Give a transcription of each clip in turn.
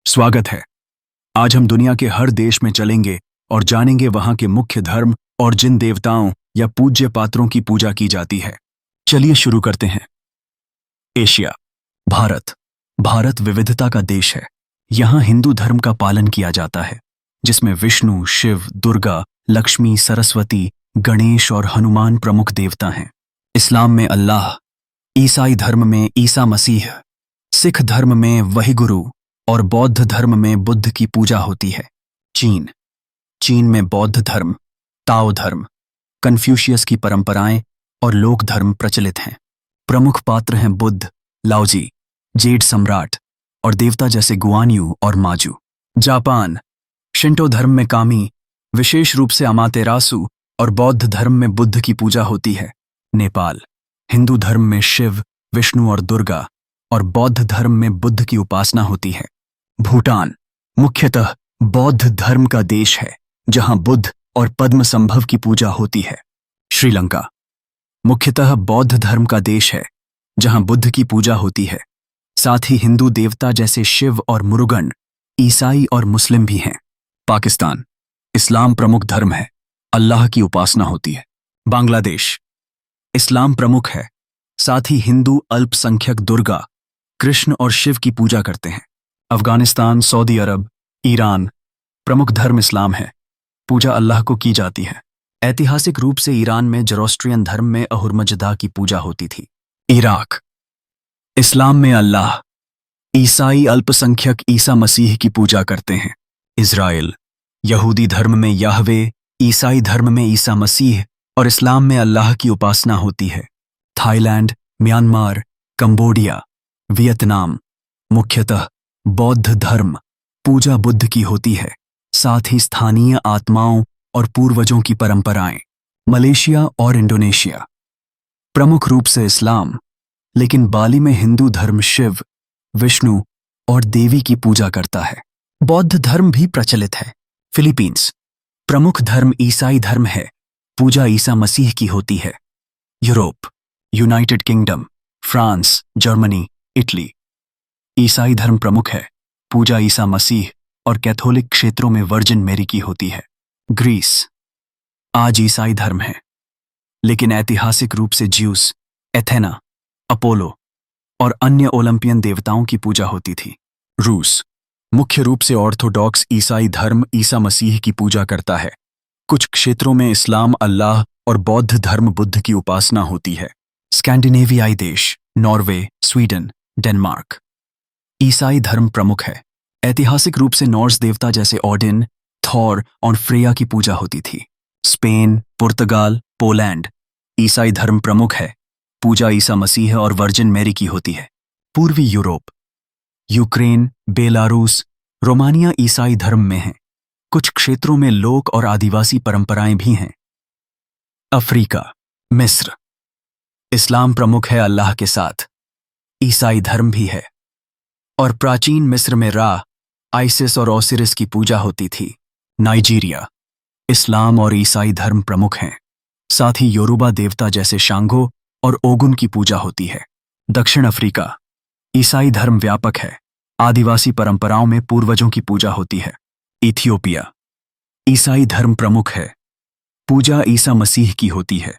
स्वागत है। आज हम दुनिया के हर देश में चलेंगे और जानेंगे वहां के मुख्य धर्म और जिन देवताओं या पूज्य पात्रों की पूजा की जाती है। चलिए शुरू करते हैं। एशिया। भारत। भारत विविधता का देश है। यहाँ हिंदू धर्म का पालन किया जाता है, जिसमें विष्णु, शिव, दुर्गा, लक्ष्मी, सरस्वती, गणेश और हनुमान प्रमुख देवता हैं। इस्लाम में अल्लाह, ईसाई धर्म में ईसा मसीह, सिख धर्म में वहिगुरु और बौद्ध धर्म में बुद्ध की पूजा होती है। चीन। चीन में बौद्ध धर्म, ताओ धर्म, कन्फ्यूशियस की परंपराएं और लोक धर्म प्रचलित हैं। प्रमुख पात्र हैं बुद्ध, लाओजी, जेड सम्राट और देवता जैसे गुआनयू और माजू। जापान। शिंटो धर्म में कामी, विशेष रूप से अमातेरासु और बौद्ध धर्म में बुद्ध की पूजा होती है। नेपाल। हिंदू धर्म में शिव, विष्णु और दुर्गा और बौद्ध धर्म में बुद्ध की उपासना होती है। भूटान मुख्यतः बौद्ध धर्म का देश है, जहां बुद्ध और पद्म संभव की पूजा होती है। श्रीलंका मुख्यतः बौद्ध धर्म का देश है, जहां बुद्ध की पूजा होती है। साथ ही हिंदू देवता जैसे शिव और मुरुगन, ईसाई और मुस्लिम भी हैं। पाकिस्तान। इस्लाम प्रमुख धर्म है, अल्लाह की उपासना होती है। बांग्लादेश। इस्लाम प्रमुख है, साथ ही हिंदू अल्पसंख्यक दुर्गा, कृष्ण और शिव की पूजा करते हैं। अफगानिस्तान, सऊदी अरब, ईरान। प्रमुख धर्म इस्लाम है, पूजा अल्लाह को की जाती है। ऐतिहासिक रूप से ईरान में ज़oroastrian धर्म में अहुरमज़दा की पूजा होती थी। इराक। इस्लाम में अल्लाह, ईसाई अल्पसंख्यक ईसा मसीह की पूजा करते हैं। इज़राइल। यहूदी धर्म में याहवे, ईसाई धर्म में ईसा मसीह और इस्लाम में अल्लाह की उपासना होती है। Thailand, Myanmar, Cambodia, Vietnam. मुख्यतः बौद्ध धर्म, पूजा बुद्ध की होती है, साथ ही स्थानीय आत्माओं और पूर्वजों की परंपराएं। मलेशिया और इंडोनेशिया। प्रमुख रूप से इस्लाम, लेकिन बाली में हिंदू धर्म शिव, विष्णु और देवी की पूजा करता है। बौद्ध धर्म भी प्रचलित है। फिलीपींस। प्रमुख धर्म ईसाई धर्म है, पूजा ईसा मसीह की होती है। Europe. United kingdom, France, Germany, Italy. ईसाई धर्म प्रमुख है, पूजा ईसा मसीह और कैथोलिक क्षेत्रों में वर्जिन मैरी की होती है। ग्रीस। आज ईसाई धर्म है, लेकिन ऐतिहासिक रूप से ज्यूस, एथेना, अपोलो और अन्य ओलंपियन देवताओं की पूजा होती थी। रूस। मुख्य रूप से ऑर्थोडॉक्स ईसाई धर्म ईसा मसीह की पूजा करता है। कुछ क्षेत्रों में इस्लाम, अल्लाह और बौद्ध धर्म बुद्ध की उपासना होती है। स्कैंडिनेवियाई देश, नॉर्वे, स्वीडन, डेनमार्क। ईसाई धर्म प्रमुख है। ऐतिहासिक रूप से नॉर्स देवता जैसे ओडिन, थॉर और फ्रेया की पूजा होती थी। स्पेन, पुर्तगाल, पोलैंड। ईसाई धर्म प्रमुख है, पूजा ईसा मसीह और वर्जिन मैरी की होती है। पूर्वी यूरोप। यूक्रेन, बेलारूस, रोमानिया ईसाई धर्म में हैं। कुछ क्षेत्रों में लोक और आदिवासी परंपराएं भी हैं। अफ्रीका। मिस्र। इस्लाम प्रमुख है अल्लाह के साथ, ईसाई धर्म भी है और प्राचीन मिस्र में रा, आइसिस और ओसिरिस की पूजा होती थी। नाइजीरिया। इस्लाम और ईसाई धर्म प्रमुख हैं, साथ ही योरुबा देवता जैसे शांगो और ओगुन की पूजा होती है। दक्षिण अफ्रीका। ईसाई धर्म व्यापक है, आदिवासी परंपराओं में पूर्वजों की पूजा होती है। इथियोपिया। ईसाई धर्म प्रमुख है, पूजा ईसा मसीह की होती है।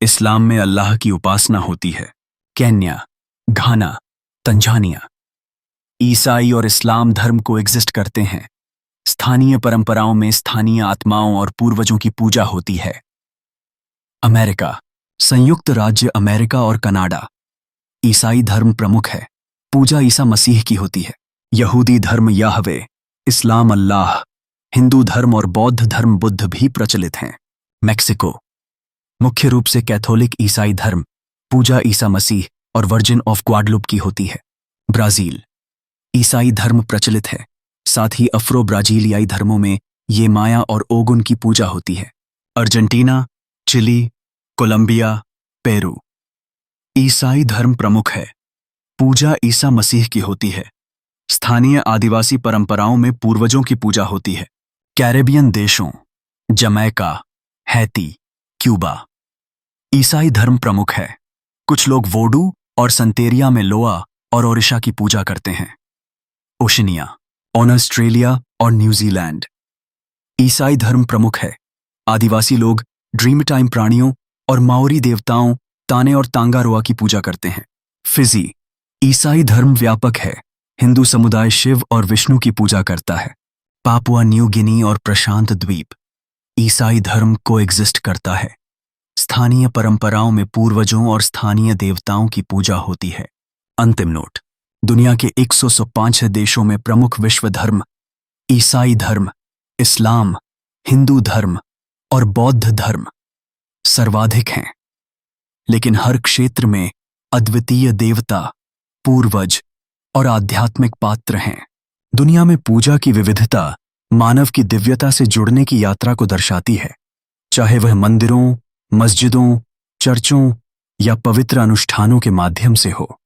इस्लाम में अल्लाह की उपासना होती है। केन्या, घाना, तंजानिया। ईसाई और इस्लाम धर्म को एग्जिस्ट करते हैं। स्थानीय परंपराओं में स्थानीय आत्माओं और पूर्वजों की पूजा होती है। अमेरिका। संयुक्त राज्य अमेरिका और कनाडा। ईसाई धर्म प्रमुख है, पूजा ईसा मसीह की होती है। यहूदी धर्म याहवे, इस्लाम अल्लाह, हिंदू धर्म और बौद्ध धर्म बुद्ध भी प्रचलित हैं। मेक्सिको। मुख्य रूप से कैथोलिक ईसाई धर्म, पूजा ईसा मसीह और वर्जिन ऑफ ग्वाडलुप की होती है। ब्राजील। ईसाई धर्म प्रचलित है, साथ ही अफ्रो ब्राजीलियाई धर्मों में ये माया और ओगुन की पूजा होती है। Argentina, Chile, Colombia, Peru. ईसाई धर्म प्रमुख है, पूजा ईसा मसीह की होती है। स्थानीय आदिवासी परंपराओं में पूर्वजों की पूजा होती है। कैरेबियन देशों, जमैका, हैती, क्यूबा। ईसाई धर्म प्रमुख है, कुछ लोग वोडू और संतेरिया में लोआ और ओरिशा की पूजा करते हैं। ओशनिया। ऑन ऑस्ट्रेलिया और न्यूजीलैंड ईसाई धर्म प्रमुख है। आदिवासी लोग ड्रीम टाइम प्राणियों और माओरी देवताओं ताने और तांगारोआ की पूजा करते हैं। फिजी ईसाई धर्म व्यापक है। हिंदू समुदाय शिव और विष्णु की पूजा करता है। पापुआ न्यू गिनी और प्रशांत द्वीप ईसाई धर्म को एग्जिस्ट करता है। स्थानीय परंपराओं में पूर्वजों और स्थानीय देवताओं की पूजा होती है। अंतिम नोट, दुनिया के 105 देशों में प्रमुख विश्व धर्म ईसाई धर्म, इस्लाम, हिंदू धर्म और बौद्ध धर्म सर्वाधिक हैं, लेकिन हर क्षेत्र में अद्वितीय देवता, पूर्वज और आध्यात्मिक पात्र हैं। दुनिया में पूजा की विविधता मानव की दिव्यता से जुड़ने की यात्रा को दर्शाती है, चाहे वह मंदिरों, मस्जिदों, चर्चों या पवित्र अनुष्ठानों के माध्यम से हो।